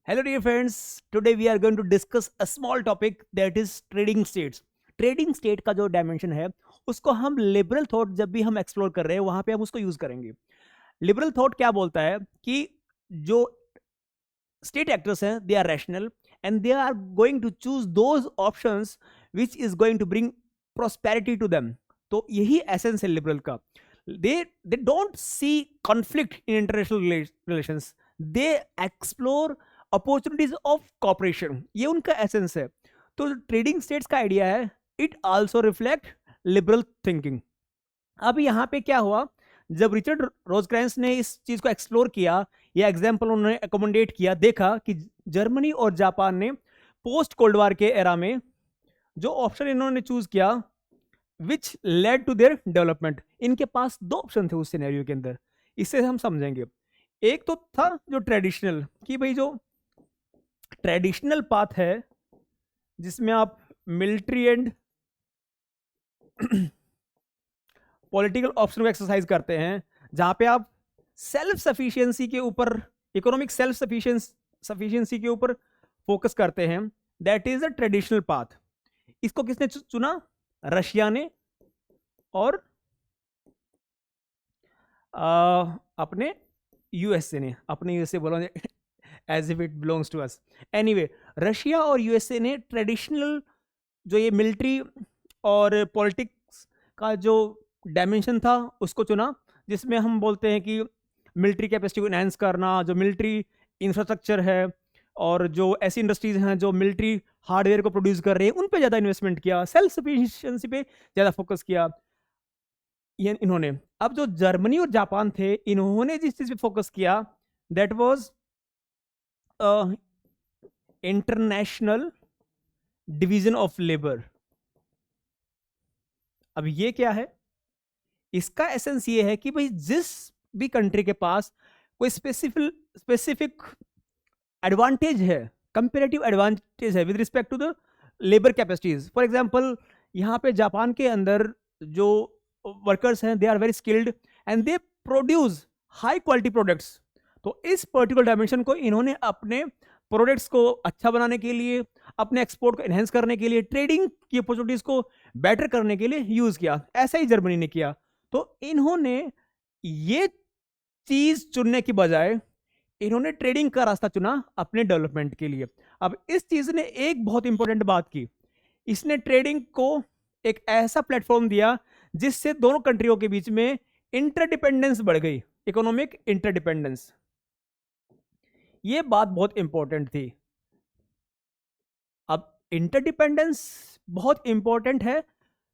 Hello, dear friends. Today we are going to discuss a small topic that is trading states. Trading state का जो dimension है उसको हम liberal thought जब भी हम एक्सप्लोर कर रहे हैं वहां पे हम उसको यूज करेंगे। लिबरल थॉट क्या बोलता है कि जो स्टेट एक्टर्स हैं they are rational and they are going to choose those options which is going to bring prosperity to them. तो यही एसेंस है लिबरल का। They don't see conflict in international relations, they explore opportunities of cooperation. ये उनका essence है। तो trading states का idea है, it also reflect liberal thinking. अब यहाँ पे क्या हुआ, जब रिचर्ड रोजक्रैंस ने इस चीज को एक्सप्लोर किया या एग्जाम्पल उन्होंने अकोमोडेट किया, देखा कि जर्मनी और जापान ने पोस्ट कोल्ड वार के एरा में जो ऑप्शन इन्होंने चूज किया which led to their development, इनके पास दो ऑप्शन थे उस सिनेरियो के अंदर। इससे हम समझेंगे। एक तो था जो ट्रेडिशनल, कि भाई जो ट्रेडिशनल पाथ है जिसमें आप मिलिट्री एंड पॉलिटिकल ऑप्शन को एक्सरसाइज करते हैं, जहां पे आप सेल्फ सफिशिएंसी के ऊपर, इकोनॉमिक सेल्फ सफिशिएंसी के ऊपर फोकस करते हैं, that is a traditional path. इसको किसने चुना? रशिया ने और अपने यूएसए ने। अपने यूएसए बोला as if it belongs to us. Anyway, Russia और यूएसए ने ट्रेडिशनल जो ये मिलिट्री और पॉलिटिक्स का जो डायमेंशन था उसको चुना, जिसमें हम बोलते हैं कि मिलिट्री कैपेसिटी को इनहेंस करना, जो मिलिट्री इंफ्रास्ट्रक्चर है और जो ऐसी इंडस्ट्रीज हैं जो मिलिट्री हार्डवेयर को प्रोड्यूस कर रही है, उन पे ज़्यादा इन्वेस्टमेंट किया, सेल्फ सफिशिएंसी पे ज़्यादा फोकस किया ये इन्होंने। अब जो जर्मनी और जापान थे, इन्होंने जिस चीज़ पे फोकस किया that was international division of labour. अब ये क्या है? इसका एसेंस ये है कि भाई जिस भी कंट्री के पास कोई स्पेसिफिक एडवांटेज है, कंपेरेटिव एडवांटेज है with respect to the labour capacities. For example, यहाँ पे जापान के अंदर जो वर्कर्स हैं they are very skilled and they produce high quality products. तो इस पर्टिकुलर डायमेंशन को इन्होंने अपने प्रोडक्ट्स को अच्छा बनाने के लिए, अपने एक्सपोर्ट को एनहेंस करने के लिए, ट्रेडिंग की अपॉर्चुनिटीज को बेटर करने के लिए यूज किया। ऐसा ही जर्मनी ने किया। तो इन्होंने ये चीज चुनने की बजाय इन्होंने ट्रेडिंग का रास्ता चुना अपने डेवलपमेंट के लिए। अब इस चीज ने एक बहुत इंपॉर्टेंट बात की, इसने ट्रेडिंग को एक ऐसा प्लेटफॉर्म दिया जिससे दोनों कंट्रियों के बीच में इंटरडिपेंडेंस बढ़ गई, इकोनॉमिक इंटरडिपेंडेंस। ये बात बहुत इंपॉर्टेंट थी। अब इंटरडिपेंडेंस बहुत इंपॉर्टेंट है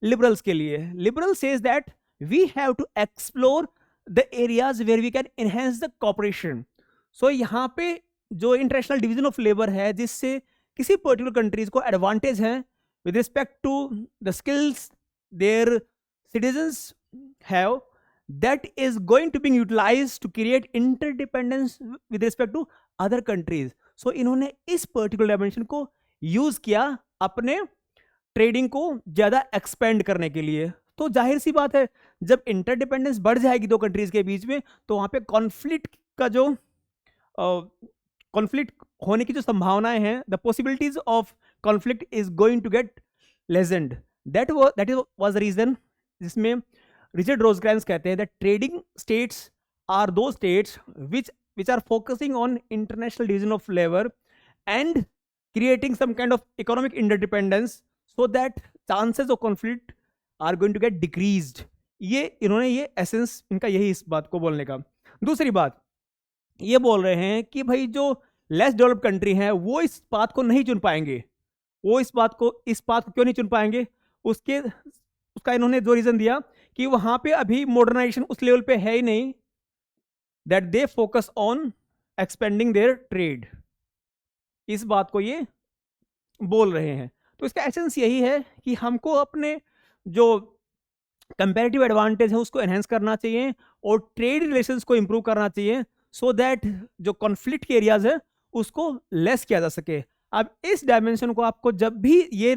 लिबरल्स के लिए। Liberal says that we have to explore the areas where we can enhance the cooperation. So यहाँ पे जो इंटरनेशनल डिवीजन ऑफ लेबर है, जिससे किसी पर्टिकुलर कंट्रीज को एडवांटेज है with respect to the skills their citizens have, that is going to be utilized to create interdependence with respect to other countries. So इन्होंने इस पर्टिकुलर डायमेंशन को use किया अपने ट्रेडिंग को ज्यादा एक्सपेंड करने के लिए। तो जाहिर सी बात है, जब इंटरडिपेंडेंस बढ़ जाएगी दो कंट्रीज के बीच में, तो वहां पे कॉन्फ्लिक्ट का जो कॉन्फ्लिक्ट होने की जो संभावनाएं हैं, the possibilities of conflict is going to get legend. That was the reason जिसमें रिचर्ड रोजक्रैंस कहते हैं that trading states are two states which are focusing on international division of labor and creating some kind of economic interdependence so that chances of conflict are going to get decreased. ये इन्होंने ये essence इनका यही इस बात को बोलने का। दूसरी बात ये बोल रहे हैं कि भाई जो लेस डेवलप्ड कंट्री हैं वो इस बात को नहीं चुन पाएंगे। वो इस बात को क्यों नहीं चुन पाएंगे? उसका इन्होंने जो रीजन दिया कि वहां पे अभी मॉडर्नाइजेशन उस लेवल पे है ही नहीं, that they focus on expanding their trade. इस बात को ये बोल रहे हैं। तो इसका एसेंस यही है कि हमको अपने जो कंपैरेटिव एडवांटेज है उसको एनहेंस करना चाहिए और ट्रेड रिलेशंस को इंप्रूव करना चाहिए, सो दैट जो कॉन्फ्लिक्ट के एरियाज है उसको लेस किया जा सके। अब इस डायमेंशन को आपको जब भी ये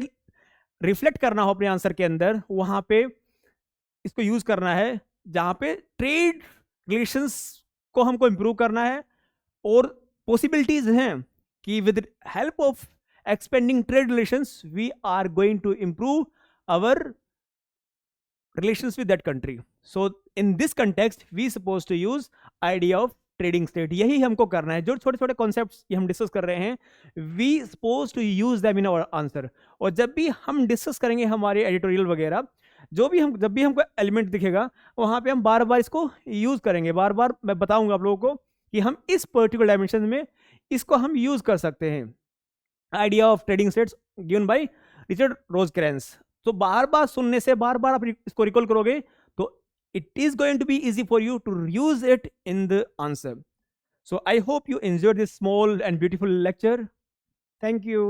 रिफ्लेक्ट करना हो अपने आंसर के अंदर, वहां पे इसको यूज करना है जहां पे ट्रेड रिलेशंस को हमको इंप्रूव करना है और पॉसिबिलिटीज हैं कि with the help of expanding trade relations we are going to improve our relations with that country. So in this context we supposed to use idea of trading state. यही हमको करना है. जो छोटे छोटे कॉन्सेप्ट्स ये हम डिस्कस कर रहे हैं we suppose to use them in our answer. और जब भी हम डिस्कस करेंगे हमारे एडिटोरियल वगैरह, जो भी हम जब भी हमको एलिमेंट दिखेगा वहाँ पे हम बार बार इसको यूज करेंगे. बार बार मैं बताऊंगा आप लोगों को कि हम इस पर्टिकुलर डायमेंशन में इसको हम यूज कर सकते हैं. Idea of trading states given by Richard Rosecrance. तो बार बार सुनने से बार बार आप इसको रिकॉल करोगे तो it is going to be easy for you to use it in the answer. So I hope you enjoyed this small and beautiful lecture. Thank you.